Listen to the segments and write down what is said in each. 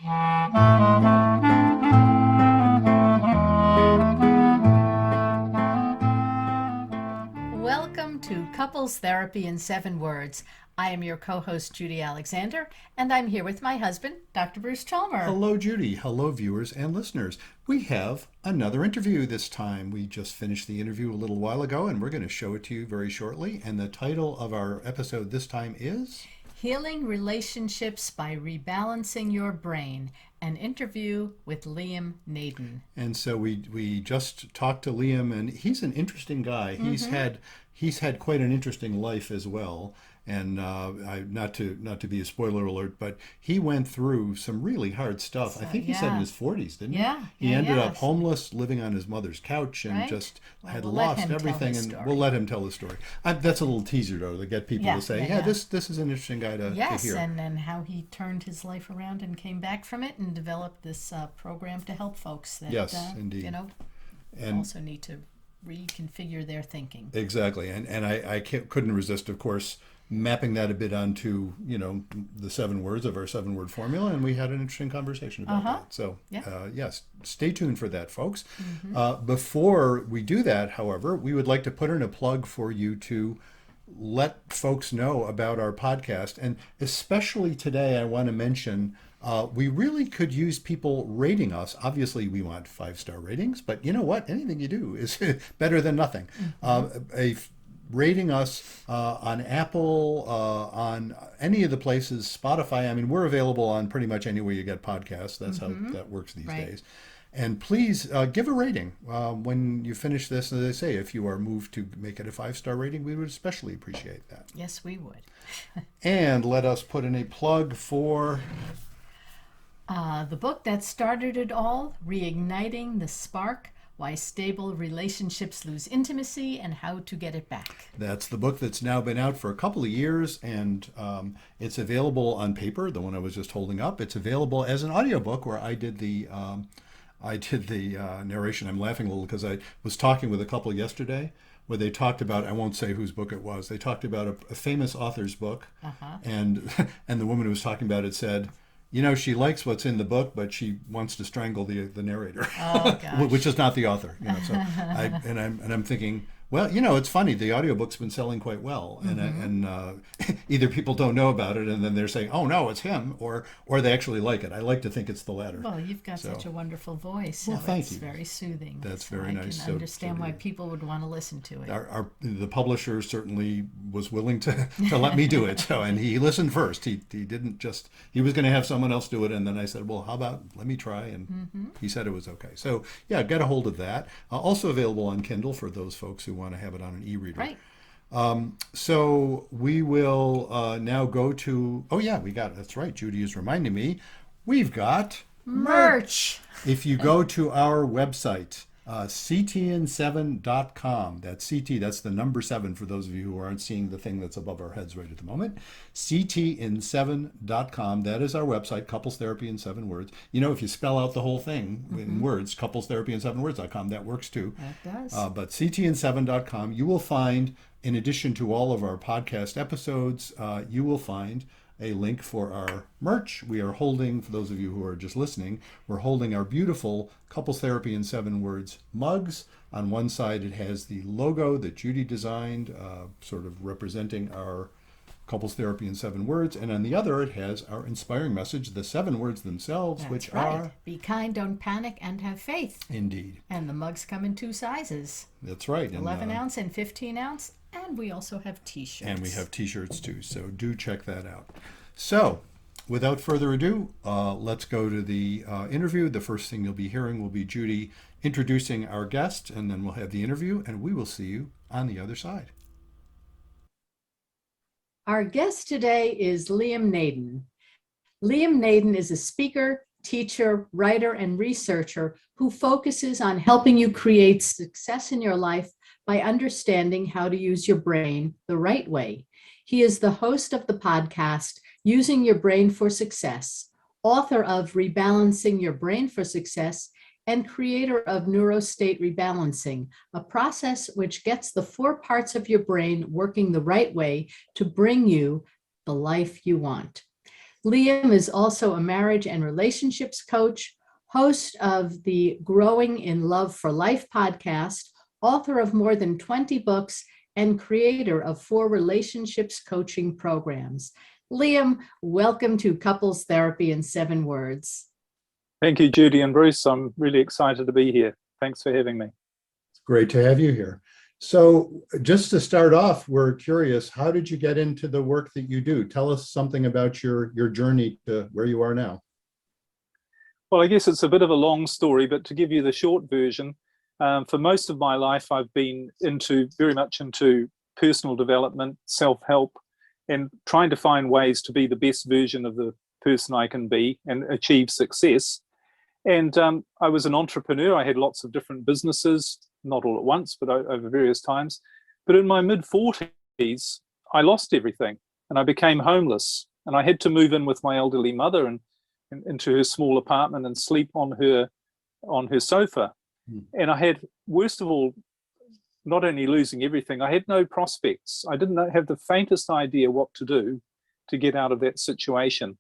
Welcome to Couples Therapy in 7 Words. I am your co-host, Judy Alexander, and I'm here with my husband, Dr. Bruce Chalmer. Hello, Judy. Hello, viewers and listeners. We have another interview this time. We just finished the interview a little while ago, and we're going to show it to you very shortly. And the title of our episode this time is Healing Relationships by Rebalancing Your Brain, an interview with Liam Naden. And so we just talked to Liam, and he's an interesting guy. He's had quite an interesting life as well. And not to be a spoiler alert, but he went through some really hard stuff. I think he said in his 40s, didn't he? He ended up homeless, living on his mother's couch, and just had lost everything. And we'll let him tell the story. That's a little teaser, though, to get people to say, this is an interesting guy to hear. And how he turned his life around and came back from it and developed this program to help folks that indeed. And also need to reconfigure their thinking. Exactly. And I couldn't resist, of course, mapping that a bit onto, the 7 words of our 7-word formula, and we had an interesting conversation about that. So, yes, stay tuned for that, folks. Before we do that, however, we would like to put in a plug for you to let folks know about our podcast. And especially today, I want to mention we really could use people rating us. Obviously, we want 5-star ratings, but you know what? Anything you do is better than nothing. Rating us on Apple, on any of the places, Spotify. I mean, we're available on pretty much anywhere you get podcasts. That's how that works these days. And please give a rating when you finish this. As I say, if you are moved to make it a 5-star rating, we would especially appreciate that. Yes, we would. And let us put in a plug for the book that started it all, Reigniting the Spark, Why Stable Relationships Lose Intimacy and How to Get It Back. That's the book that's now been out for a couple of years, and it's available on paper, the one I was just holding up. It's available as an audiobook where I did the narration. I'm laughing a little because I was talking with a couple yesterday where they talked about, I won't say whose book it was, they talked about a famous author's book, and the woman who was talking about it said, she likes what's in the book, but she wants to strangle the narrator, which is not the author. So I'm thinking, well, it's funny. The audiobook's been selling quite well, and either people don't know about it, and then they're saying, "Oh no, it's him," or they actually like it. I like to think it's the latter. Well, you've got such a wonderful voice. So thank it's you. very soothing. That's so very nice. I can understand why people would want to listen to it. The publisher certainly was willing to let me do it. So, and he listened first. He didn't just. He was going to have someone else do it, and then I said, "Well, how about let me try?" And he said it was okay. So yeah, get a hold of that. Also available on Kindle for those folks who want to have it on an e-reader. Right. So we will now go to, that's right, Judy is reminding me, we've got merch. If you go to our website, ctn7.com, that's the number 7 for those of you who aren't seeing the thing that's above our heads right at the moment, ctn7.com, that is our website, Couples Therapy in 7 Words. If you spell out the whole thing in words, Couples Therapy in 7 Words.com, that works too. That does. But ctn7.com, you will find, in addition to all of our podcast episodes, you will find a link for our merch. We are holding, for those of you who are just listening, we're holding our beautiful Couples Therapy in 7 Words mugs. On one side, it has the logo that Judy designed, sort of representing our Couples Therapy in 7 Words. And on the other, it has our inspiring message, the 7 words themselves, which are... Be kind, don't panic, and have faith. Indeed. And the mugs come in 2 sizes. That's right. 11 ounce and 15 ounce. And we also have t-shirts. And we have t-shirts too, so do check that out. So, without further ado, let's go to the interview. The first thing you'll be hearing will be Judy introducing our guest, and then we'll have the interview, and we will see you on the other side. Our guest today is Liam Naden. Liam Naden is a speaker, teacher, writer, and researcher who focuses on helping you create success in your life by understanding how to use your brain the right way. He is the host of the podcast, Using Your Brain for Success, author of Rebalancing Your Brain for Success, and creator of Neurostate Rebalancing, a process which gets the 4 parts of your brain working the right way to bring you the life you want. Liam is also a marriage and relationships coach, host of the Growing in Love for Life podcast, author of more than 20 books, and creator of 4 relationships coaching programs. Liam, welcome to Couples Therapy in 7 Words. Thank you, Judy and Bruce. I'm really excited to be here. Thanks for having me. It's great to have you here. So just to start off, we're curious, how did you get into the work that you do? Tell us something about your journey to where you are now. Well, I guess it's a bit of a long story, but to give you the short version, for most of my life, I've been very much into personal development, self-help, and trying to find ways to be the best version of the person I can be and achieve success. And I was an entrepreneur. I had lots of different businesses, not all at once, but over various times. But in my mid-40s, I lost everything and I became homeless. And I had to move in with my elderly mother and into her small apartment and sleep on her sofa. And I had, worst of all, not only losing everything, I had no prospects. I didn't have the faintest idea what to do to get out of that situation.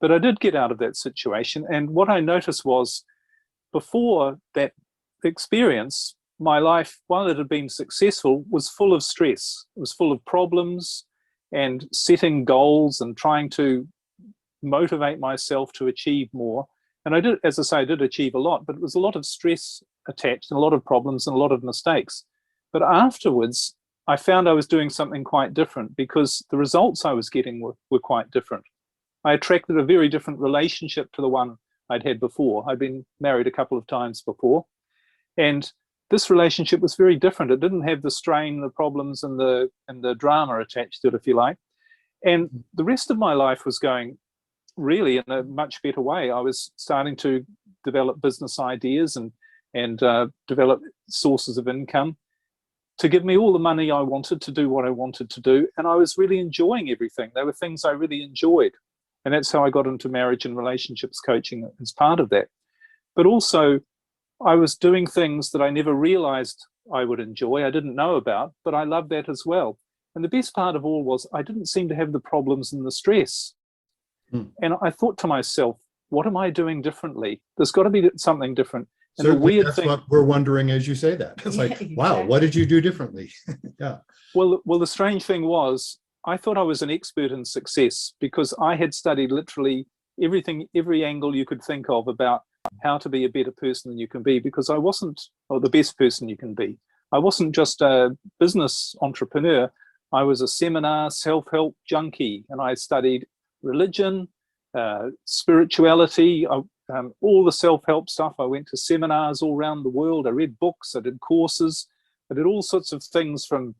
But I did get out of that situation. And what I noticed was, before that experience, my life, while it had been successful, was full of stress. It was full of problems and setting goals and trying to motivate myself to achieve more. And I did, as I say, I did achieve a lot, but it was a lot of stress attached and a lot of problems and a lot of mistakes. But afterwards, I found I was doing something quite different because the results I was getting were quite different. I attracted a very different relationship to the one I'd had before. I'd been married a couple of times before. And this relationship was very different. It didn't have the strain, the problems, and the drama attached to it, if you like. And the rest of my life was going really in a much better way. I was starting to develop business ideas and develop sources of income to give me all the money I wanted to do what I wanted to do. And I was really enjoying everything. They were things I really enjoyed. And that's how I got into marriage and relationships coaching as part of that. But also, I was doing things that I never realized I would enjoy, I didn't know about, but I loved that as well. And the best part of all was I didn't seem to have the problems and the stress. And I thought to myself, what am I doing differently? There's got to be something different. And the weird that's thing, what we're wondering as you say that. It's like, wow, what did you do differently? Yeah. Well, the strange thing was, I thought I was an expert in success because I had studied literally everything, every angle you could think of about how to be a better person than you can be, because I wasn't, or the best person you can be. I wasn't just a business entrepreneur. I was a seminar self-help junkie, and I studied religion, spirituality, all the self-help stuff. I went to seminars all around the world. I read books, I did courses, I did all sorts of things, from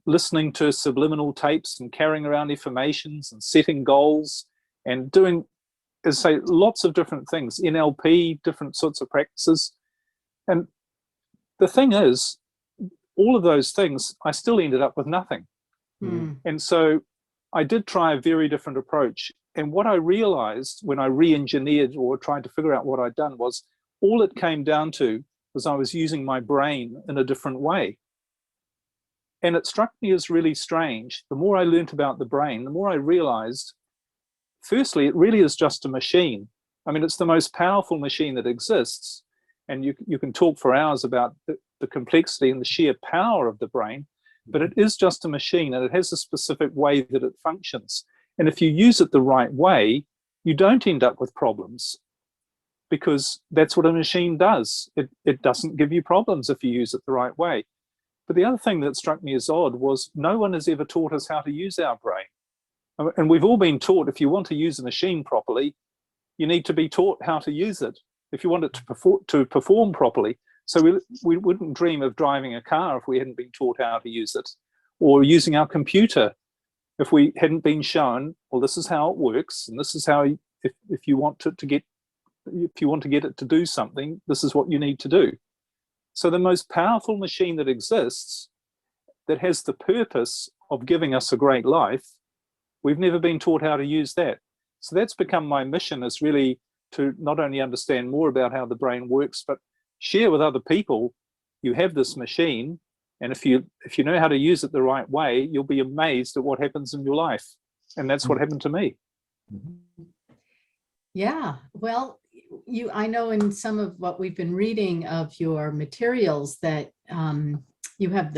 listening to subliminal tapes and carrying around affirmations and setting goals and doing, as I say, lots of different things, NLP, different sorts of practices. And the thing is, all of those things, I still ended up with nothing. And so I did try a very different approach. And what I realized when I re-engineered or tried to figure out what I'd done was, all it came down to was I was using my brain in a different way. And it struck me as really strange. The more I learned about the brain, the more I realized, firstly, it really is just a machine. I mean, it's the most powerful machine that exists. And you can talk for hours about the complexity and the sheer power of the brain, but it is just a machine, and it has a specific way that it functions. And if you use it the right way, you don't end up with problems, because that's what a machine does. It doesn't give you problems if you use it the right way. But the other thing that struck me as odd was, no one has ever taught us how to use our brain. And we've all been taught, if you want to use a machine properly, you need to be taught how to use it if you want it to perform properly. So we wouldn't dream of driving a car if we hadn't been taught how to use it, or using our computer if we hadn't been shown, well, this is how it works, and this is how, if you want to get it to do something, this is what you need to do. So the most powerful machine that exists, that has the purpose of giving us a great life, we've never been taught how to use that. So that's become my mission, is really to not only understand more about how the brain works, but share with other people, you have this machine, and if you know how to use it the right way, you'll be amazed at what happens in your life. And that's what happened to me. Yeah, well, I know in some of what we've been reading of your materials that you had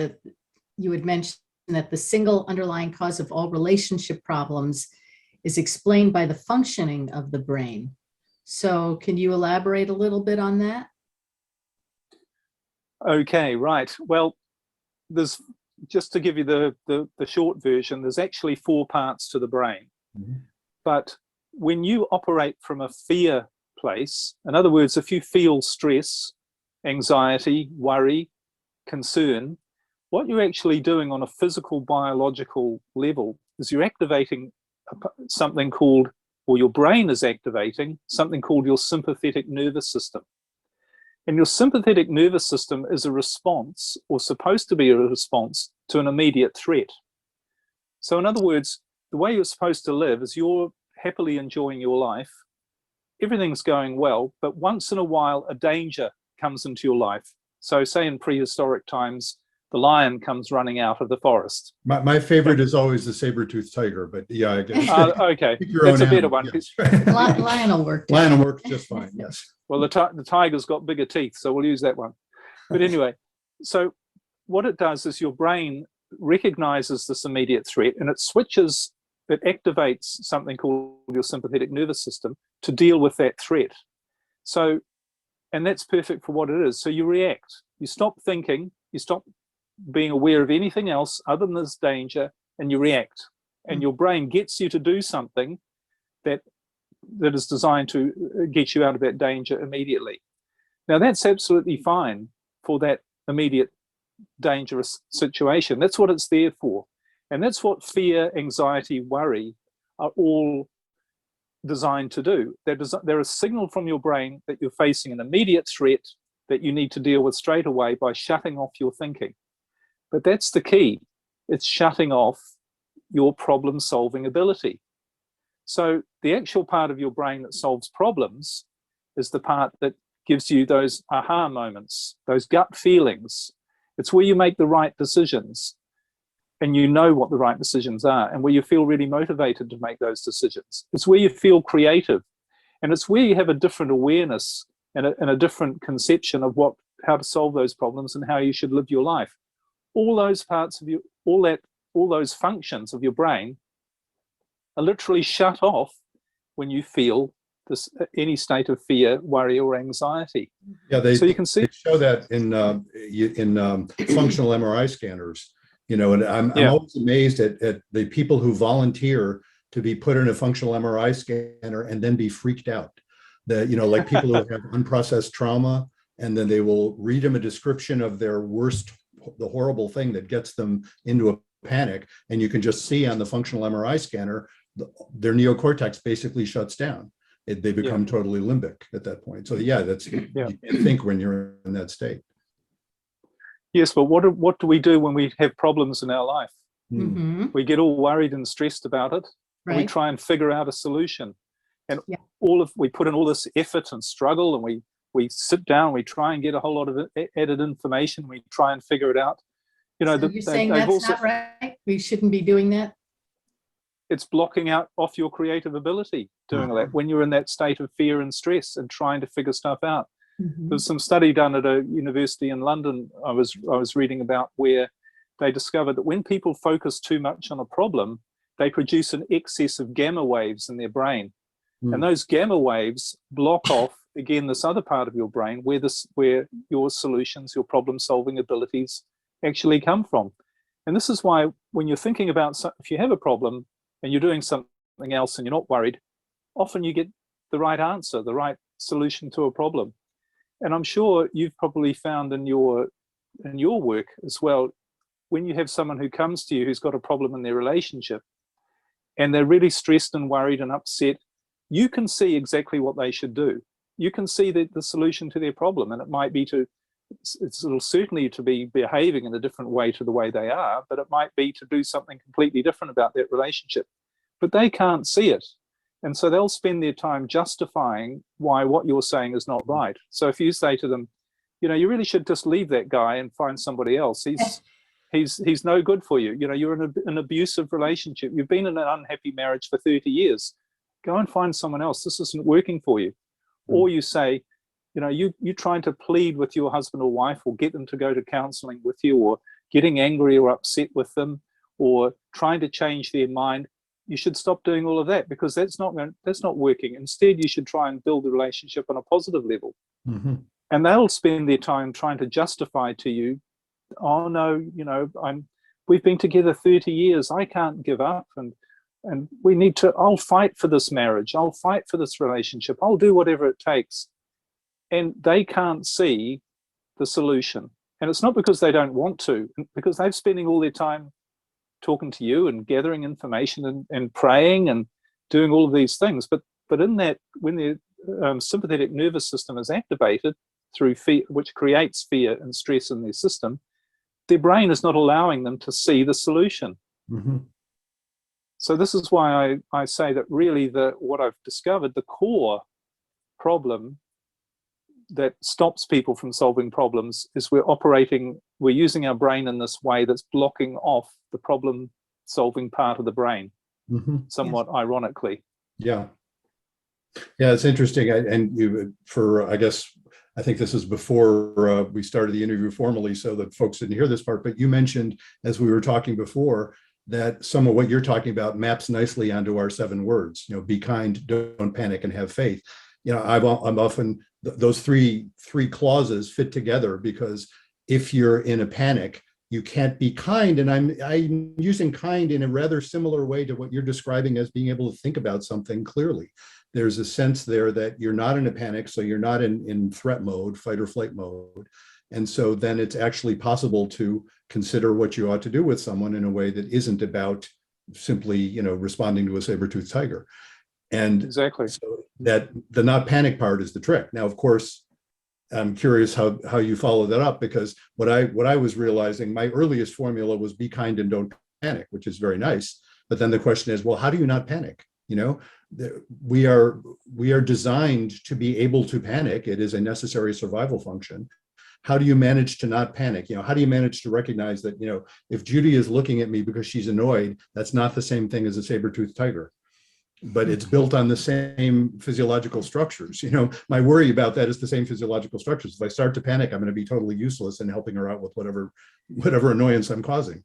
mentioned that the single underlying cause of all relationship problems is explained by the functioning of the brain. So can you elaborate a little bit on that? Okay, right. Well, there's, just to give you the short version, there's actually 4 parts to the brain. But when you operate from a fear place, in other words, if you feel stress, anxiety, worry, concern, what you're actually doing on a physical, biological level is you're activating something called, or your brain is activating something called your sympathetic nervous system. And your sympathetic nervous system is a response, or supposed to be a response, to an immediate threat. So in other words, the way you're supposed to live is you're happily enjoying your life, everything's going well, but once in a while a danger comes into your life. So say in prehistoric times, the lion comes running out of the forest. My favorite is always the saber-toothed tiger, but yeah, I guess. Okay, that's a better one. Yes. Lion will work. Lion will work just fine, yes. Well, the tiger's got bigger teeth, so we'll use that one. But anyway, so what it does is your brain recognizes this immediate threat and it switches, it activates something called your sympathetic nervous system to deal with that threat. So, and that's perfect for what it is. So you react, you stop thinking, you stop being aware of anything else other than this danger, and you react. And your brain gets you to do something that is designed to get you out of that danger immediately. Now that's absolutely fine for that immediate dangerous situation. That's what it's there for. And that's what fear, anxiety, worry are all designed to do. They're a signal from your brain that you're facing an immediate threat that you need to deal with straight away by shutting off your thinking. But that's the key. It's shutting off your problem-solving ability. So the actual part of your brain that solves problems is the part that gives you those aha moments, those gut feelings. It's where you make the right decisions and you know what the right decisions are, and where you feel really motivated to make those decisions. It's where you feel creative, and it's where you have a different awareness and a different conception of how to solve those problems and how you should live your life. All those parts of you, all those functions of your brain are literally shut off when you feel any state of fear, worry, or anxiety. Yeah, so you can see, they show that in functional MRI scanners. And I'm always amazed at the people who volunteer to be put in a functional MRI scanner and then be freaked out. Like people who have unprocessed trauma, and then they will read them a description of their worst, the horrible thing that gets them into a panic, and you can just see on the functional MRI scanner their neocortex basically shuts down. They become totally limbic at that point. So you can't think when you're in that state. Yes, but what do we do when we have problems in our life? Mm-hmm. We get all worried and stressed about it. Right. And we try and figure out a solution, and we put in all this effort and struggle, and we sit down, we try and get a whole lot of added information, we try and figure it out. So you're saying that's not right? We shouldn't be doing that? It's blocking out off your creative ability doing that when you're in that state of fear and stress and trying to figure stuff out. Mm-hmm. There's some study done at a university in London I was reading about, where they discovered that when people focus too much on a problem, they produce an excess of gamma waves in their brain. And those gamma waves block off, again, this other part of your brain where your solutions, your problem-solving abilities actually come from. And this is why when you're thinking about, if you have a problem and you're doing something else and you're not worried, often you get the right answer, the right solution to a problem. And I'm sure you've probably found in your work as well, when you have someone who comes to you who's got a problem in their relationship and they're really stressed and worried and upset, you can see exactly what they should do. You can see the solution to their problem, and it might be it'll certainly to be behaving in a different way to the way they are, but it might be to do something completely different about that relationship. But they can't see it. And so they'll spend their time justifying why what you're saying is not right. So if you say to them, you really should just leave that guy and find somebody else. He's no good for you. You're in an abusive relationship. You've been in an unhappy marriage for 30 years. go and find someone else. This isn't working for you. Or you say, you're trying to plead with your husband or wife, or get them to go to counseling with you, or getting angry or upset with them, or trying to change their mind. You should stop doing all of that, because that's not working. Instead, you should try and build the relationship on a positive level. Mm-hmm. And they'll spend their time trying to justify to you, oh no, we've been together 30 years. I can't give up, and I'll fight for this marriage. I'll fight for this relationship. I'll do whatever it takes. And they can't see the solution. And it's not because they don't want to, because they're spending all their time talking to you and gathering information and praying and doing all of these things. But in that, when the sympathetic nervous system is activated through fear, which creates fear and stress in their system, their brain is not allowing them to see the solution. Mm-hmm. So this is why I say that really what I've discovered, the core problem that stops people from solving problems, is we're using our brain in this way that's blocking off the problem solving part of the brain, Mm-hmm. somewhat ironically. Yeah. Yeah, it's interesting. I guess, I think this is before we started the interview formally, so that folks didn't hear this part, but you mentioned, as we were talking before, that some of what you're talking about maps nicely onto our 7 words, be kind, don't panic, and have faith. I'm often, those three clauses fit together, because if you're in a panic, you can't be kind. And I'm using kind in a rather similar way to what you're describing as being able to think about something clearly. There's a sense there that you're not in a panic, so you're not in threat mode, fight or flight mode. And so then it's actually possible to consider what you ought to do with someone in a way that isn't about simply, responding to a saber-toothed tiger. And exactly, so that the not panic part is the trick. Now, of course, I'm curious how you follow that up, because what I was realizing, my earliest formula was be kind and don't panic, which is very nice. But then the question is, well, how do you not panic? We are designed to be able to panic. It is a necessary survival function. How do you manage to not panic? How do you manage to recognize that, if Judy is looking at me because she's annoyed, that's not the same thing as a saber-toothed tiger, but it's built on the same physiological structures. My worry about that is the same physiological structures. If I start to panic, I'm going to be totally useless in helping her out with whatever annoyance I'm causing.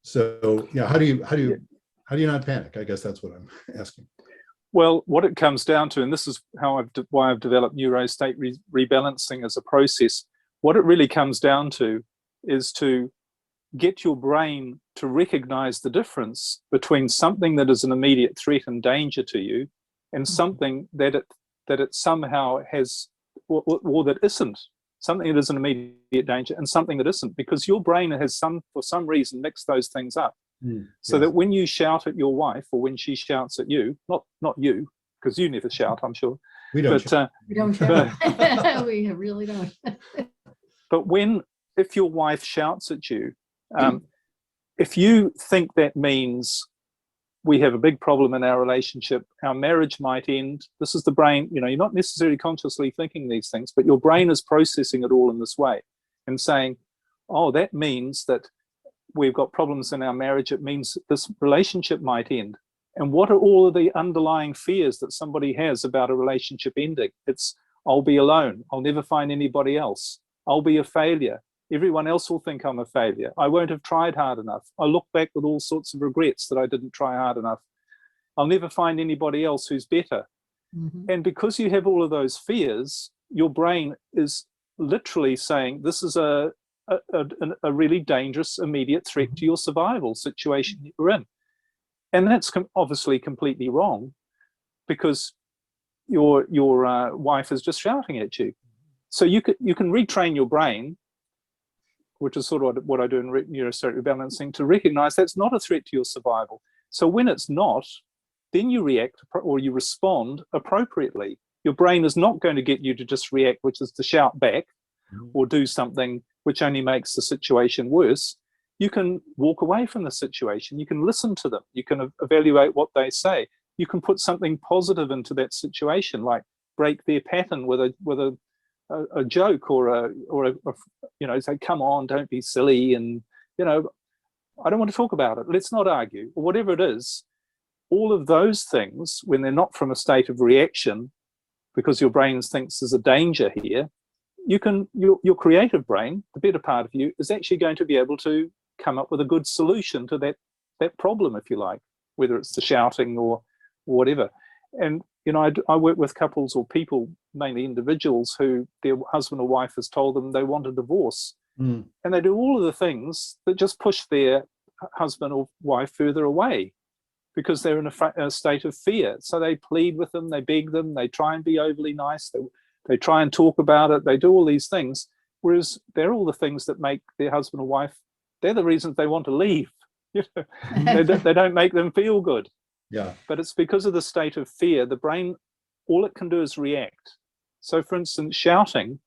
So, how do you not panic? I guess that's what I'm asking. Well, what it comes down to, and this is why I've developed neurostate rebalancing as a process, what it really comes down to is to get your brain to recognize the difference between something that is an immediate threat and danger to you, and something that it somehow has, or that isn't. Something that is an immediate danger and something that isn't, because your brain has for some reason mixed those things up. So that when you shout at your wife, or when she shouts at you, not you, because you never shout, I'm sure. We don't. We don't shout. We really don't. But if your wife shouts at you, if you think that means we have a big problem in our relationship, our marriage might end, this is the brain, you're not necessarily consciously thinking these things, but your brain is processing it all in this way and saying, oh, that means that we've got problems in our marriage. It means this relationship might end. And what are all of the underlying fears that somebody has about a relationship ending? It's, I'll be alone. I'll never find anybody else. I'll be a failure. Everyone else will think I'm a failure. I won't have tried hard enough. I look back with all sorts of regrets that I didn't try hard enough. I'll never find anybody else who's better. Mm-hmm. And because you have all of those fears, your brain is literally saying, this is a really dangerous immediate threat to your survival situation you're in. And that's obviously completely wrong, because your wife is just shouting at you. So you can retrain your brain, which is sort of what I do in neurostate rebalancing, to recognize that's not a threat to your survival. So when it's not, then you react or you respond appropriately. Your brain is not going to get you to just react, which is to shout back or do something which only makes the situation worse. You can walk away from the situation. You can listen to them. You can evaluate what they say. You can put something positive into that situation, like break their pattern with a joke or say, come on, don't be silly, and I don't want to talk about it. Let's not argue, or whatever it is. all of those things, when they're not from a state of reaction, because your brain thinks there's a danger here, your creative brain, the better part of you, is actually going to be able to come up with a good solution to that problem, if you like, whether it's the shouting or whatever. And I work with couples or people, mainly individuals, who their husband or wife has told them they want a divorce. And they do all of the things that just push their husband or wife further away, because they're in a state of fear. So they plead with them, they beg them, they try and be overly nice, they try and talk about it, they do all these things, whereas they're all the things that make their husband or wife, they're the reasons they want to leave. They don't make them feel good. Yeah. But it's because of the state of fear. The brain, all it can do is react. So for instance, shouting,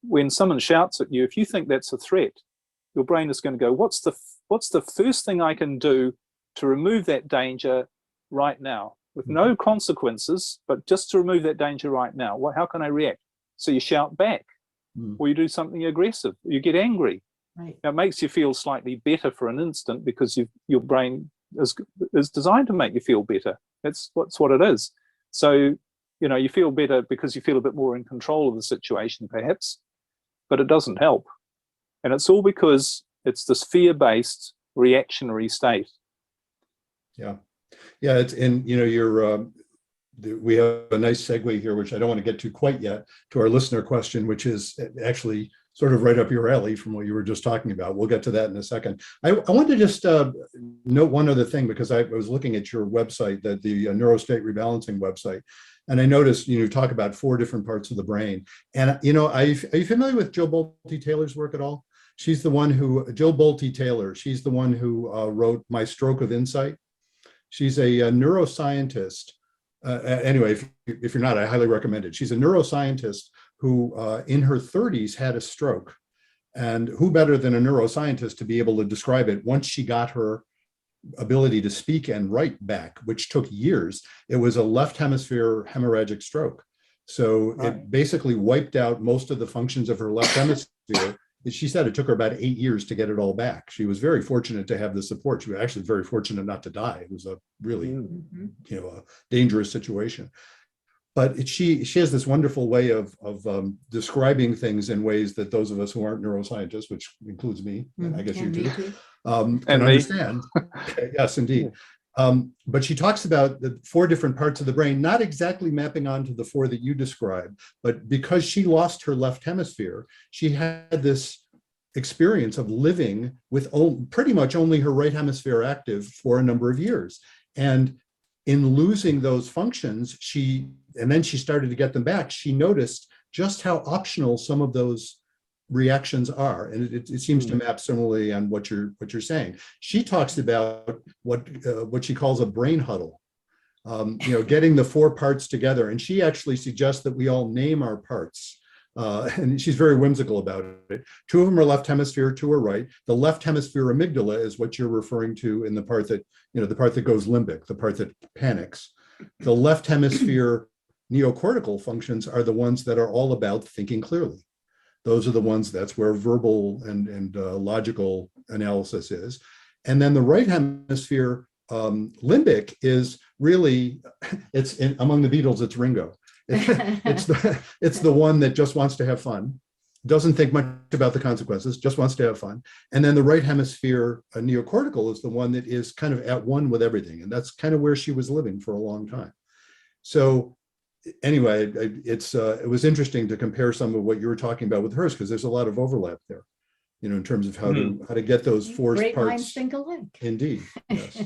when someone shouts at you, if you think that's a threat, your brain is going to go, what's the first thing I can do to remove that danger right now, with no consequences, but just to remove that danger right now? How can I react? So you shout back, or you do something aggressive, you get angry. Right. Now, it makes you feel slightly better for an instant, because your brain is designed to make you feel better. That's what it is. So, you feel better because you feel a bit more in control of the situation, perhaps, but it doesn't help. And it's all because it's this fear-based reactionary state. Yeah. Yeah. It's, and we have a nice segue here, which I don't want to get to quite yet, to our listener question, which is actually sort of right up your alley from what you were just talking about. We'll get to that in a second. I want to just note one other thing, because I was looking at your website, the Neurostate Rebalancing website, and I noticed you talk about 4 different parts of the brain. And are you familiar with Jill Bolte Taylor's work at all? She's the one who, Jill Bolte Taylor, she's the one who wrote My Stroke of Insight. She's a neuroscientist. Anyway, if you're not, I highly recommend it. She's a neuroscientist who in her 30s had a stroke. And who better than a neuroscientist to be able to describe it once she got her ability to speak and write back, which took years. It was a left hemisphere hemorrhagic stroke. So it basically wiped out most of the functions of her left hemisphere. She said it took her about 8 years to get it all back. She was very fortunate to have the support. She was actually very fortunate not to die. It was a really, a dangerous situation. But she has this wonderful way of describing things in ways that those of us who aren't neuroscientists, which includes me, and I guess you too, can understand. Yes, indeed. But she talks about the 4 different parts of the brain, not exactly mapping onto the 4 that you described, but because she lost her left hemisphere, she had this experience of living with pretty much only her right hemisphere active for a number of years. And in losing those functions, and then she started to get them back, she noticed just how optional some of those reactions are, and it seems to map similarly on what you're saying. She talks about what she calls a brain huddle, getting the 4 parts together, and she actually suggests that we all name our parts. And she's very whimsical about it. 2 of them are left hemisphere, 2 are right. The left hemisphere amygdala is what you're referring to in the part that, the part that goes limbic, the part that panics. The left hemisphere neocortical functions are the ones that are all about thinking clearly. Those are the ones, that's where verbal and logical analysis is. And then the right hemisphere limbic is really, among the Beatles, it's Ringo. It's the one that just wants to have fun, doesn't think much about the consequences, just wants to have fun. And then the right hemisphere neocortical is the one that is kind of at one with everything. And that's kind of where she was living for a long time. So anyway, it was interesting to compare some of what you were talking about with hers, because there's a lot of overlap there, in terms of how to get those 4 Great parts. minds think alike. Indeed, yes.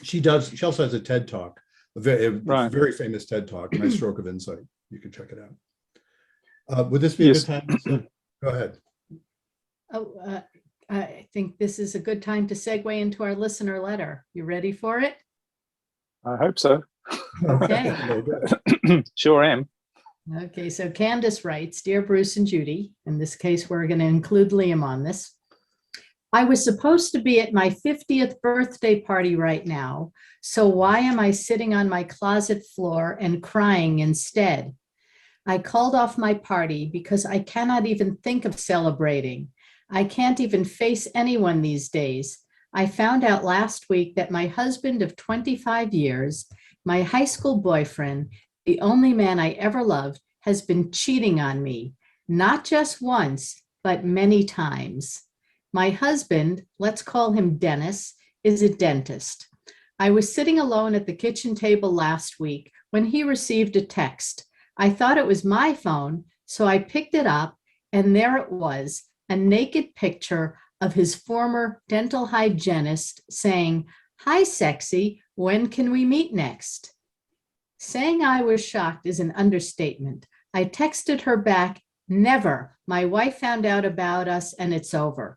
She also has a TED Talk, a very famous TED Talk, My Stroke of Insight. You can check it out. Would this be a good time? Go ahead. I think this is a good time to segue into our listener letter. You ready for it? I hope so. Okay. Sure am. Okay, so Candace writes, Dear Bruce and Judy, in this case, we're going to include Liam on this. I was supposed to be at my 50th birthday party right now, so why am I sitting on my closet floor and crying instead? I called off my party because I cannot even think of celebrating. I can't even face anyone these days. I found out last week that my husband of 25 years, my high school boyfriend, the only man I ever loved, has been cheating on me, not just once, but many times. My husband, let's call him Dennis, is a dentist. I was sitting alone at the kitchen table last week when he received a text. I thought it was my phone, so I picked it up, and there it was, a naked picture of his former dental hygienist saying, "Hi, sexy, when can we meet next?" Saying I was shocked is an understatement. I texted her back, "Never. My wife found out about us and it's over."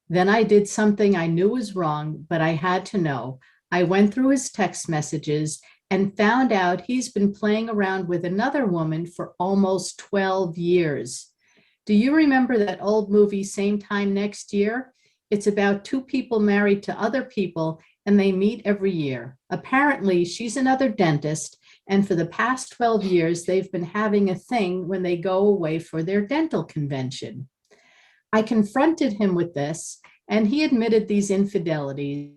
Then I did something I knew was wrong, but I had to know. I went through his text messages and found out he's been playing around with another woman for almost 12 years. Do you remember that old movie, Same Time Next Year? It's about two people married to other people and they meet every year. Apparently, she's another dentist, and for the past 12 years, they've been having a thing when they go away for their dental convention. I confronted him with this, and he admitted these infidelities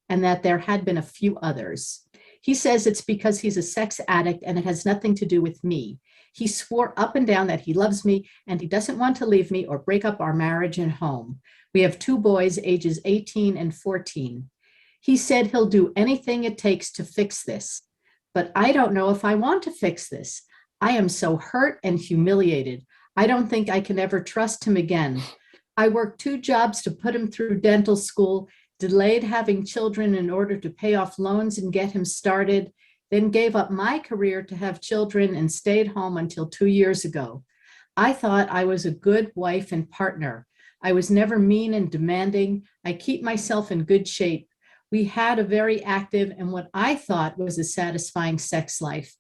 and that there had been a few others. He says it's because he's a sex addict and it has nothing to do with me. He swore up and down that he loves me and he doesn't want to leave me or break up our marriage and home. We have two boys, ages 18 and 14. He said he'll do anything it takes to fix this, but I don't know if I want to fix this. I am so hurt and humiliated. I don't think I can ever trust him again. I worked 2 jobs to put him through dental school, delayed having children in order to pay off loans and get him started, then gave up my career to have children and stayed home until 2 years ago. I thought I was a good wife and partner. I was never mean and demanding. I keep myself in good shape. We had a very active and what I thought was a satisfying sex life.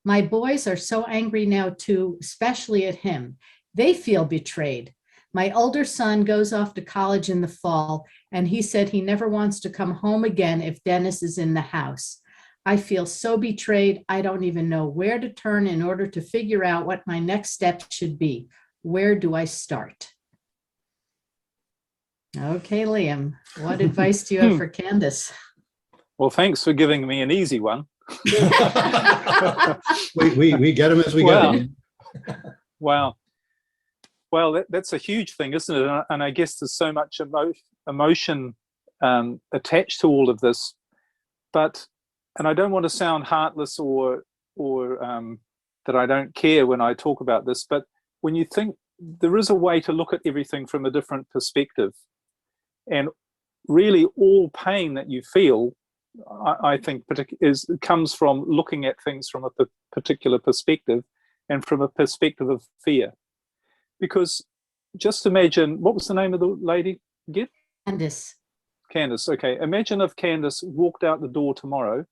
My boys are so angry now too, especially at him. They feel betrayed. My older son goes off to college in the fall, and he said he never wants to come home again if Dennis is in the house. I feel so betrayed. I don't even know where to turn in order to figure out what my next step should be. Where do I start? Okay, Liam, what advice do you have for Candace? Well, thanks for giving me an easy one. we get them as we get them. Wow. Well, that's a huge thing, isn't it? And I guess there's so much emotion attached to all of this. But, and I don't want to sound heartless or that I don't care when I talk about this, but when you think there is a way to look at everything from a different perspective, and really all pain that you feel, I think, comes from looking at things from a particular perspective and from a perspective of fear. Because just imagine, what was the name of the lady again? Candace, okay. Imagine if Candace walked out the door tomorrow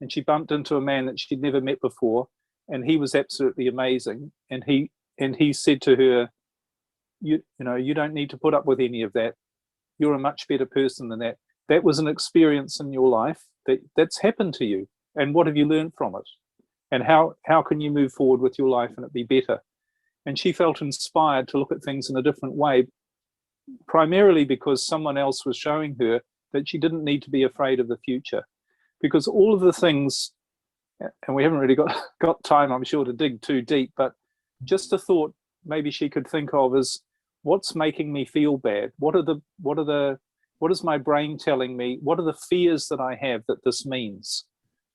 and she bumped into a man that she'd never met before, and he was absolutely amazing, and he said to her, you know, you don't need to put up with any of that. You're a much better person than that. That was an experience in your life that's happened to you. And what have you learned from it? And how can you move forward with your life and it be better? And she felt inspired to look at things in a different way, primarily because someone else was showing her that she didn't need to be afraid of the future. Because all of the things, and we haven't really got time, I'm sure, to dig too deep, but just a thought maybe she could think of is, what's making me feel bad? What is my brain telling me? What are the fears that I have that this means?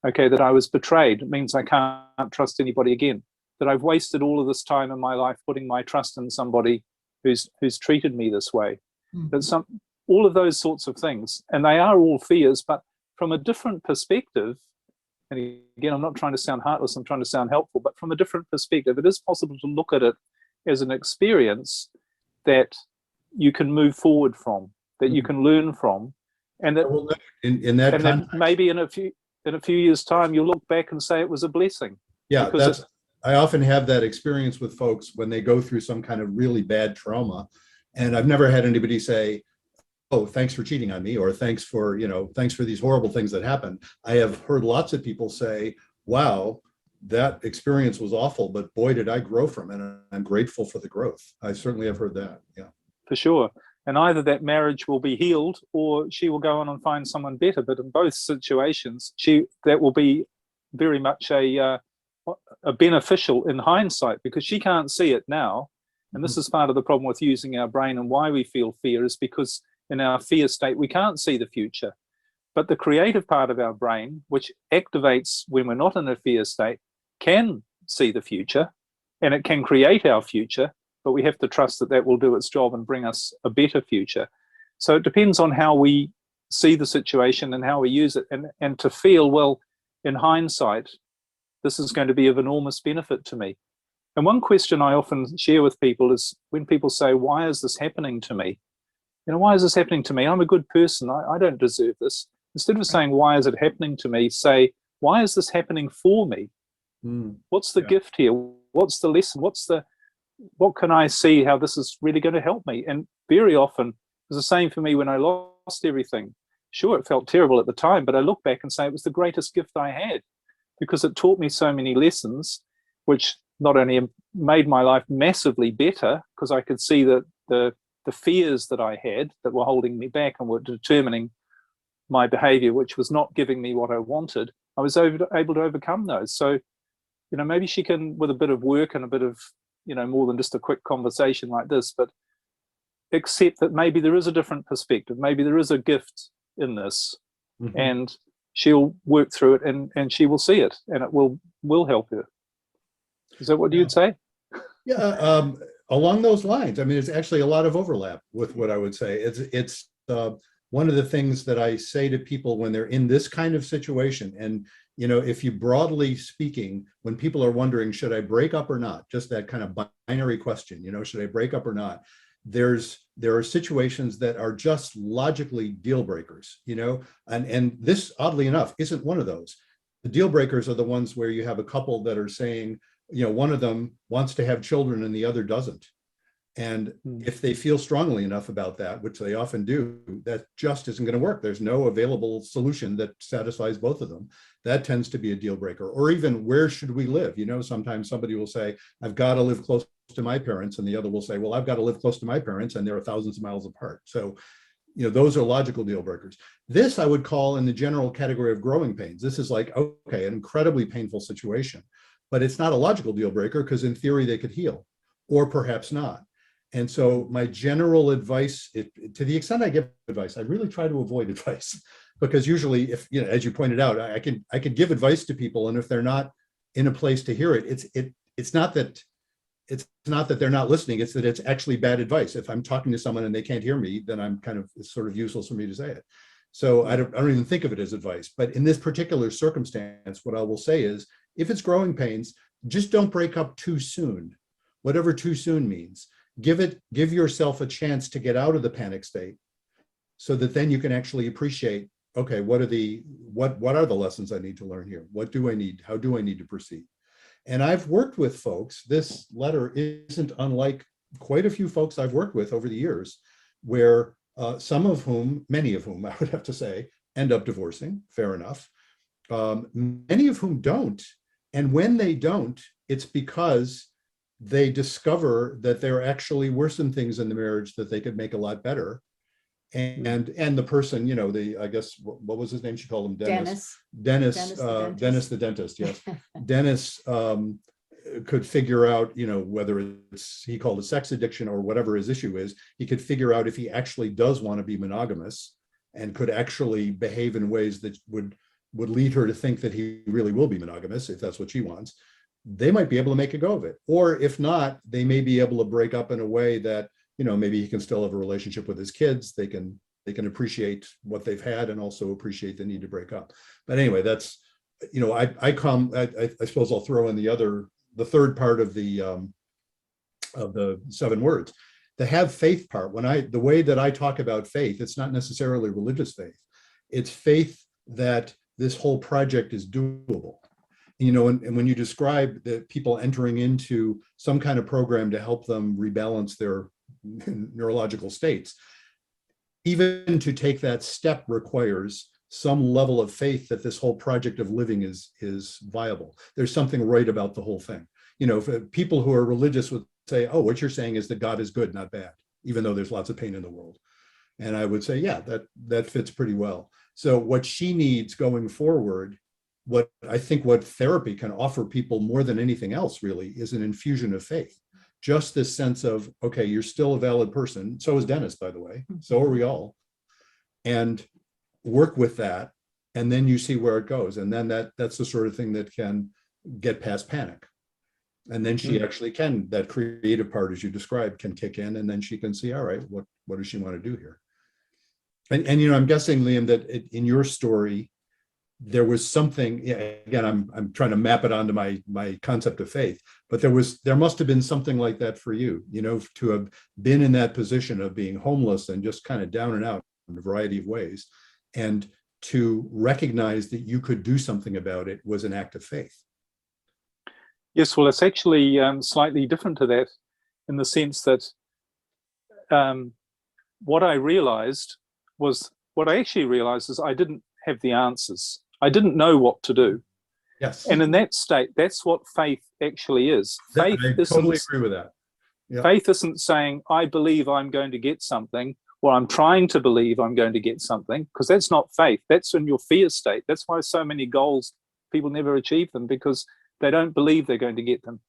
Okay, that I was betrayed. It means I can't trust anybody again. That I've wasted all of this time in my life putting my trust in somebody who's treated me this way. That all of those sorts of things, and they are all fears, but from a different perspective. And again, I'm not trying to sound heartless, I'm trying to sound helpful, but from a different perspective, it is possible to look at it as an experience that you can move forward from, that you can learn from, and that in that and context, then maybe in a few years' time, you'll look back and say it was a blessing. Yeah, I often have that experience with folks when they go through some kind of really bad trauma, and I've never had anybody say, "Oh, thanks for cheating on me," or thanks for these horrible things that happened. I have heard lots of people say, "Wow, that experience was awful, but boy, did I grow from it, and I'm grateful for the growth." I certainly have heard that. Yeah, for sure. And either that marriage will be healed or she will go on and find someone better. But in both situations, that will be very much a beneficial in hindsight, because she can't see it now. And this is part of the problem with using our brain, and why we feel fear is because in our fear state, we can't see the future. But the creative part of our brain, which activates when we're not in a fear state, can see the future, and it can create our future, but we have to trust that that will do its job and bring us a better future. So it depends on how we see the situation and how we use it, and to feel, well, in hindsight, this is going to be of enormous benefit to me. And one question I often share with people is when people say, why is this happening to me? You know, why is this happening to me? I'm a good person. I don't deserve this. Instead of saying, why is it happening to me? Say, why is this happening for me? What's the gift here? What's the lesson? What can I see how this is really going to help me? And very often, it was the same for me when I lost everything. Sure, it felt terrible at the time, but I look back and say it was the greatest gift I had, because it taught me so many lessons, which not only made my life massively better, because I could see that the fears that I had that were holding me back and were determining my behavior, which was not giving me what I wanted, I was able to overcome those. So, you know, maybe she can, with a bit of work and a bit of, you know, more than just a quick conversation like this, but accept that maybe there is a different perspective, maybe there is a gift in this, and she'll work through it, and she will see it, and it will help her. Is that what you'd say? Yeah, along those lines. I mean, it's actually a lot of overlap with what I would say. It's one of the things that I say to people when they're in this kind of situation. And, you know, if you broadly speaking, when people are wondering, should I break up or not? Just that kind of binary question, you know, should I break up or not? There are situations that are just logically deal breakers, you know, and this, oddly enough, isn't one of those. The deal breakers are the ones where you have a couple that are saying, you know, one of them wants to have children and the other doesn't. And if they feel strongly enough about that, which they often do, that just isn't going to work. There's no available solution that satisfies both of them. That tends to be a deal breaker. Or even, where should we live? You know, sometimes somebody will say, I've got to live close to my parents. And the other will say, well, I've got to live close to my parents, and they're thousands of miles apart. So, you know, those are logical deal breakers. This I would call in the general category of growing pains. This is like, okay, an incredibly painful situation, but it's not a logical deal breaker, because in theory they could heal, or perhaps not. And so my general advice, to the extent I give advice, I really try to avoid advice, because usually, if, you know, as you pointed out, I can give advice to people, and if they're not in a place to hear it, it's not that they're not listening, it's that it's actually bad advice. If I'm talking to someone and they can't hear me, then it's sort of useless for me to say it. So I don't even think of it as advice. But in this particular circumstance, what I will say is, if it's growing pains, just don't break up too soon, whatever too soon means. Give yourself a chance to get out of the panic state, so that then you can actually appreciate, okay, what are the lessons I need to learn here? What do I need? How do I need to proceed? And I've worked with folks, this letter isn't unlike quite a few folks I've worked with over the years, where many of whom I would have to say, end up divorcing, fair enough. Many of whom don't. And when they don't, it's because they discover that there actually were some things in the marriage that they could make a lot better. And the person, you know, I guess, what was his name? She called him Dennis. Dennis the dentist, yes. Dennis could figure out, you know, whether he called it sex addiction or whatever his issue is, he could figure out if he actually does want to be monogamous, and could actually behave in ways that would lead her to think that he really will be monogamous, if that's what she wants. They might be able to make a go of it. Or if not, they may be able to break up in a way that, you know, maybe he can still have a relationship with his kids. They can appreciate what they've had, and also appreciate the need to break up. But anyway, that's, you know, I suppose I'll throw in the third part of the 7 words, the have faith part. The way that I talk about faith, it's not necessarily religious faith. It's faith that this whole project is doable. You know, and when you describe the people entering into some kind of program to help them rebalance their neurological states, even to take that step requires some level of faith that this whole project of living is viable. There's something right about the whole thing. You know, if people who are religious would say, oh, what you're saying is that God is good, not bad. even though there's lots of pain in the world. And I would say, yeah, that fits pretty well. So what she needs going forward, what I think what therapy can offer people more than anything else really is an infusion of faith. Just this sense of, okay, you're still a valid person. So is Dennis, by the way. So are we all. And work with that. And then you see where it goes. And then that's the sort of thing that can get past panic. And then she actually can, that creative part, as you described, can kick in. And then she can see, all right, what does she want to do here? And I'm guessing, Liam, that in your story, there was something, again, I'm trying to map it onto my concept of faith, but there must have been something like that for you, to have been in that position of being homeless and just kind of down and out in a variety of ways. And to recognize that you could do something about it was an act of faith. Yes, well, it's actually slightly different to that, in the sense that what I actually realized is I didn't have the answers. I didn't know what to do. Yes. And in that state, that's what faith actually is. Faith I totally agree with that. Yep. Faith isn't saying, I believe I'm going to get something, or I'm trying to believe I'm going to get something, because that's not faith. That's in your fear state. That's why so many goals, people never achieve them, because they don't believe they're going to get them.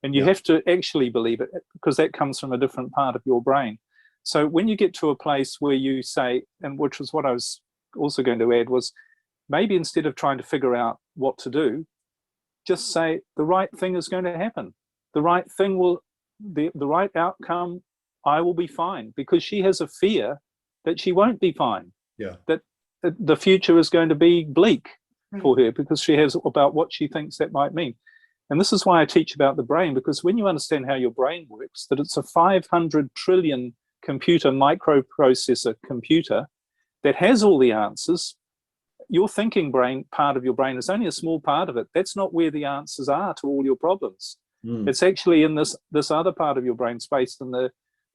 And you have to actually believe it, because that comes from a different part of your brain. So when you get to a place where you say, and which was what I was also going to add, was maybe instead of trying to figure out what to do, just say the right thing is going to happen. The right thing will be the right outcome. I will be fine, because she has a fear that she won't be fine. Yeah. That the future is going to be bleak for her, because she has about what she thinks that might mean. And this is why I teach about the brain, because when you understand how your brain works, that it's a 500 trillion computer microprocessor computer that has all the answers. Your thinking brain, part of your brain, is only a small part of it. That's not where the answers are to all your problems. It's actually in this other part of your brain space, in the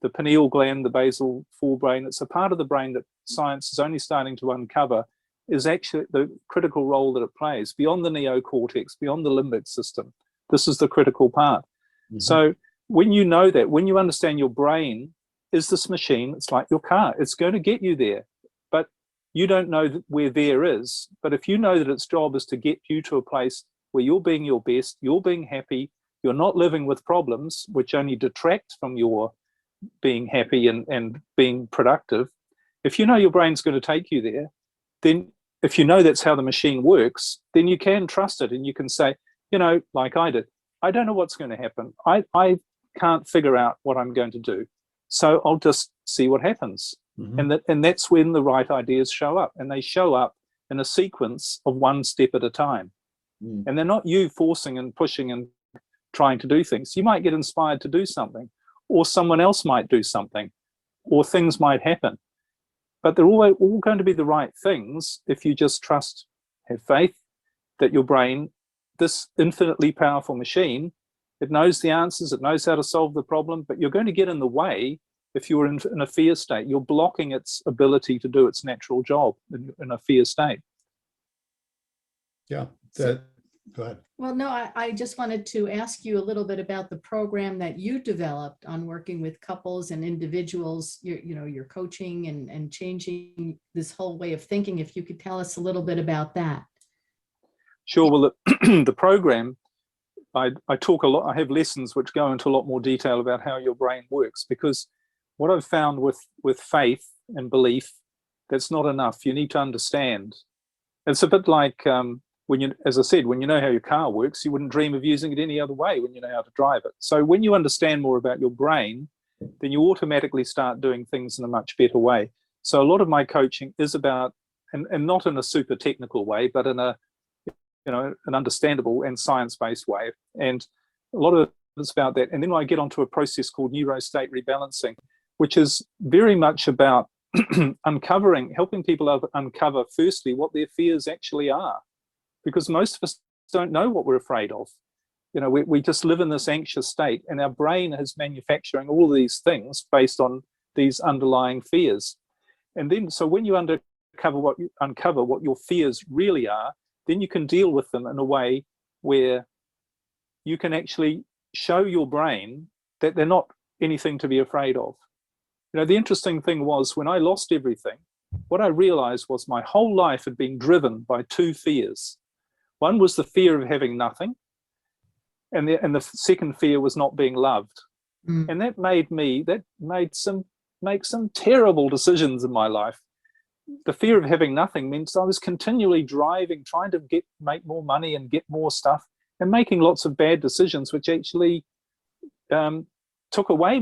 pineal gland, the basal forebrain. It's a part of the brain that science is only starting to uncover is actually the critical role that it plays beyond the neocortex, beyond the limbic system. This is the critical part. So when you know that, when you understand your brain is this machine, it's like your car, it's going to get you there, but you don't know where there is. But if you know that its job is to get you to a place where you're being your best, you're being happy, you're not living with problems, which only detract from your being happy and being productive. If you know your brain's going to take you there, then if you know that's how the machine works, then you can trust it, and you can say, like I did, I don't know what's going to happen. I can't figure out what I'm going to do. So I'll just see what happens. And that's when the right ideas show up, and they show up in a sequence of one step at a time. And they're not you forcing and pushing and trying to do things. You might get inspired to do something, or someone else might do something, or things might happen. But they're all going to be the right things if you just trust, have faith that your brain, this infinitely powerful machine, it knows the answers, it knows how to solve the problem, but you're going to get in the way if you're in a fear state. You're blocking its ability to do its natural job in a fear state. Yeah. Go ahead. Well, no, I just wanted to ask you a little bit about the program that you developed on working with couples and individuals, your coaching and changing this whole way of thinking. If you could tell us a little bit about that. Sure. Well, the program, I talk a lot. I have lessons which go into a lot more detail about how your brain works, because what I've found with faith and belief, that's not enough. You need to understand. It's a bit like as I said, when you know how your car works, you wouldn't dream of using it any other way when you know how to drive it. So when you understand more about your brain, then you automatically start doing things in a much better way. So a lot of my coaching is about, and not in a super technical way, but in an understandable and science-based way. And a lot of it's about that. And then I get onto a process called neurostate rebalancing, which is very much about helping people uncover firstly what their fears actually are. Because most of us don't know what we're afraid of. We just live in this anxious state, and our brain is manufacturing all of these things based on these underlying fears. And then, so when you uncover what your fears really are, then you can deal with them in a way where you can actually show your brain that they're not anything to be afraid of. the interesting thing was when I lost everything, what I realized was my whole life had been driven by two fears. One was the fear of having nothing, and the second fear was not being loved. And that made me make some terrible decisions in my life. The fear of having nothing means I was continually driving, trying to make more money and get more stuff, and making lots of bad decisions, which actually took away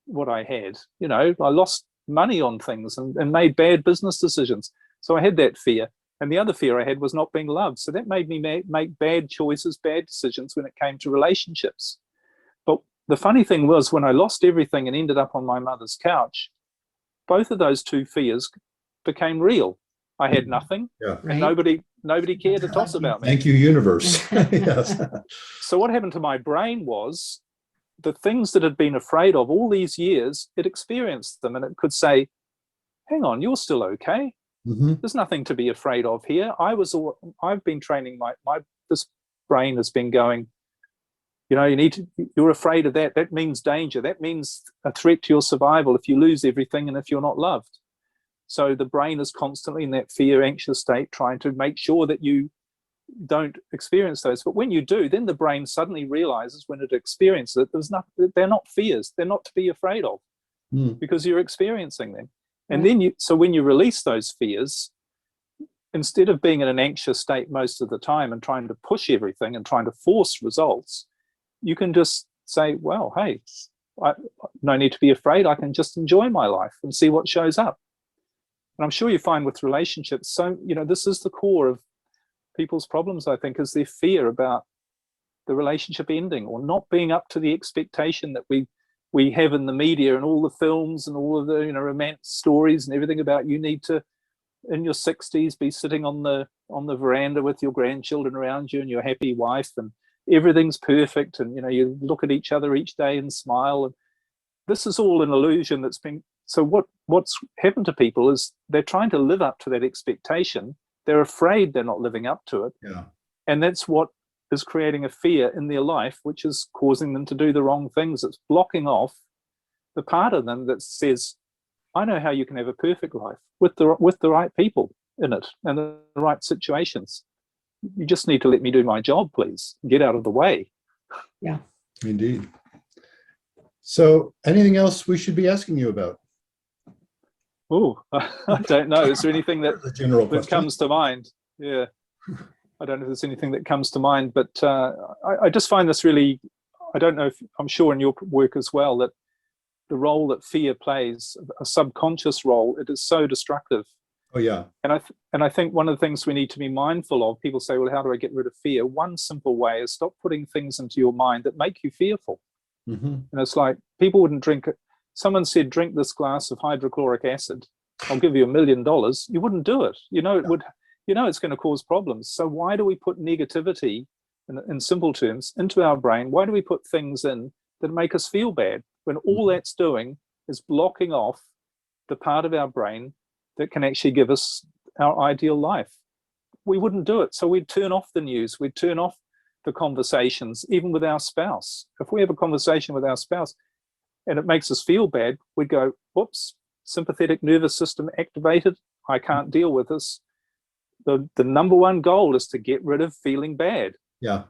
what I had. I lost money on things and made bad business decisions. So I had that fear. And the other fear I had was not being loved. So that made me make bad choices, bad decisions when it came to relationships. But the funny thing was, when I lost everything and ended up on my mother's couch, both of those two fears became real. I had nothing, and nobody cared to toss about me. Thank you, universe. Yes. So what happened to my brain was the things that had been afraid of all these years, it experienced them, and it could say, hang on, you're still okay. There's nothing to be afraid of here. I've been training this brain has been going, you're afraid of that. That means danger. That means a threat to your survival if you lose everything and if you're not loved. So the brain is constantly in that fear, anxious state, trying to make sure that you don't experience those. But when you do, then the brain suddenly realizes when it experiences it, they're not fears. They're not to be afraid of because you're experiencing them. And then so when you release those fears, instead of being in an anxious state most of the time and trying to push everything and trying to force results, you can just say, well, hey, no need to be afraid. I can just enjoy my life and see what shows up. And I'm sure you find with relationships, so, this is the core of people's problems, I think, is their fear about the relationship ending or not being up to the expectation that we have in the media and all the films and all of the romance stories and everything about you need to, in your 60s, be sitting on the veranda with your grandchildren around you and your happy wife and everything's perfect, and you look at each other each day and smile. And this is all an illusion that's been. So what's happened to people is they're trying to live up to that expectation. They're afraid they're not living up to it, and that's what is creating a fear in their life, which is causing them to do the wrong things. It's blocking off the part of them that says, I know how you can have a perfect life with the right people in it and the right situations. You just need to let me do my job, please. Get out of the way. Yeah. Indeed. So anything else we should be asking you about? Oh, I don't know. Is there anything that comes to mind? Yeah. I don't know if there's anything that comes to mind, but I just find this really, I don't know if, I'm sure in your work as well, that the role that fear plays, a subconscious role, it is so destructive. Oh, yeah. And I think one of the things we need to be mindful of, people say, well, how do I get rid of fear? One simple way is stop putting things into your mind that make you fearful. And it's like, people wouldn't drink it. Someone said, drink this glass of hydrochloric acid. I'll give you $1 million. You wouldn't do it. It would. It's going to cause problems. So why do we put negativity, in simple terms, into our brain? Why do we put things in that make us feel bad when all that's doing is blocking off the part of our brain that can actually give us our ideal life? We wouldn't do it. So we'd turn off the news. We'd turn off the conversations, even with our spouse. If we have a conversation with our spouse and it makes us feel bad, we'd go, whoops, sympathetic nervous system activated. I can't deal with this. The number one goal is to get rid of feeling bad. Yeah.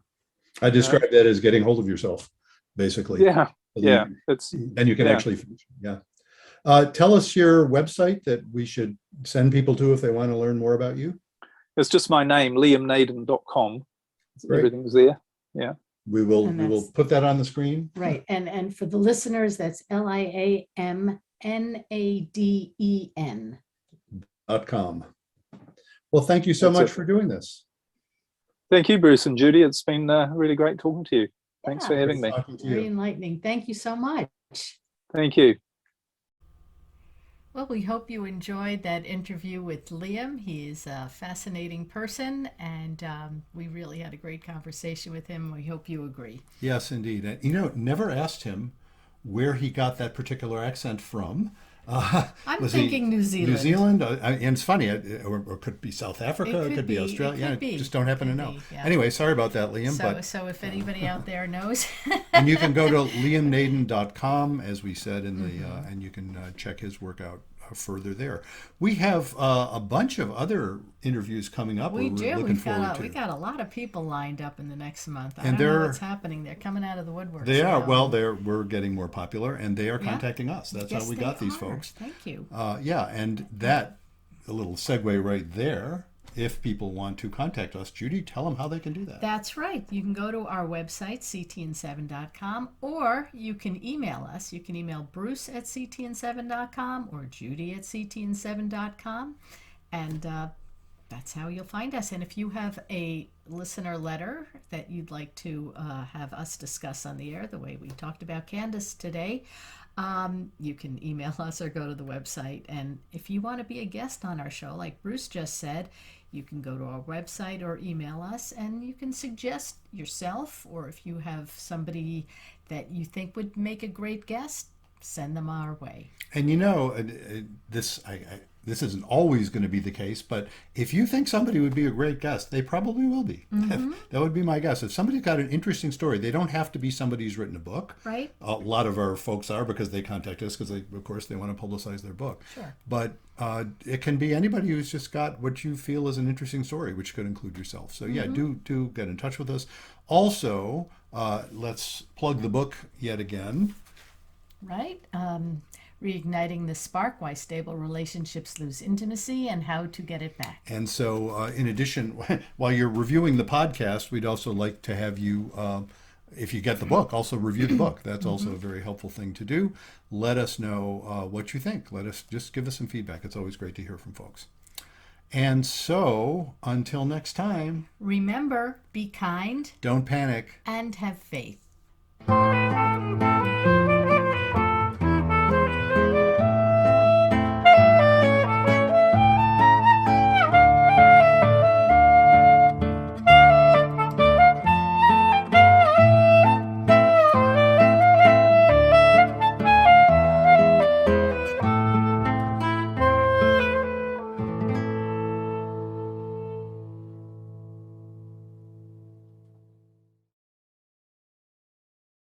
I describe that as getting hold of yourself, basically. Yeah. And you can actually function. Yeah. Tell us your website that we should send people to if they want to learn more about you. It's just my name, liamnaden.com. Everything's there. Yeah. We will put that on the screen. Right. And for the listeners, that's LIAMNADEN.com. Well, thank you so much for doing this. Thank you, Bruce and Judy. It's been really great talking to you. Thanks for having me. Very enlightening. Thank you so much. Thank you. Well, we hope you enjoyed that interview with Liam. He is a fascinating person, and we really had a great conversation with him. We hope you agree. Yes, indeed. And, never asked him where he got that particular accent from. I'm thinking New Zealand. New Zealand, and it's funny, or it could be South Africa, it could be Australia. It could be. Just don't happen to know. Yeah. Anyway, sorry about that, Liam. So if anybody out there knows. And you can go to liamnaden.com, as we said, and you can check his work out further there. We have a bunch of other interviews coming up. We do. We got a lot of people lined up in the next month. I And don't know what's happening. They're coming out of the woodwork. They are. Well, we're getting more popular, and they are contacting us. That's yes, how we got these folks. Thank you. And that, a little segue right there. If people want to contact us, Judy, tell them how they can do that. That's right. You can go to our website, ctn7.com, or you can email us. You can email Bruce at ctn7.com or Judy at ctn7.com. And that's how you'll find us. And if you have a listener letter that you'd like to have us discuss on the air, the way we talked about Candace today, you can email us or go to the website. And if you want to be a guest on our show, like Bruce just said, you can go to our website or email us, and you can suggest yourself, or if you have somebody that you think would make a great guest, send them our way. And this isn't always going to be the case, but if you think somebody would be a great guest, they probably will be. Mm-hmm. That would be my guess. If somebody's got an interesting story, they don't have to be somebody who's written a book. Right. A lot of our folks are, because they contact us because of course they want to publicize their book. Sure. But it can be anybody who's just got what you feel is an interesting story, which could include yourself. So yeah, do get in touch with us. Also, let's plug the book yet again. Right. Reigniting the Spark, Why Stable Relationships Lose Intimacy and How to Get It Back. And so in addition, while you're reviewing the podcast, we'd also like to have you, if you get the book, also review the book. That's also a very helpful thing to do. Let us know what you think. Just give us some feedback. It's always great to hear from folks. And so until next time, remember, be kind, don't panic, and have faith.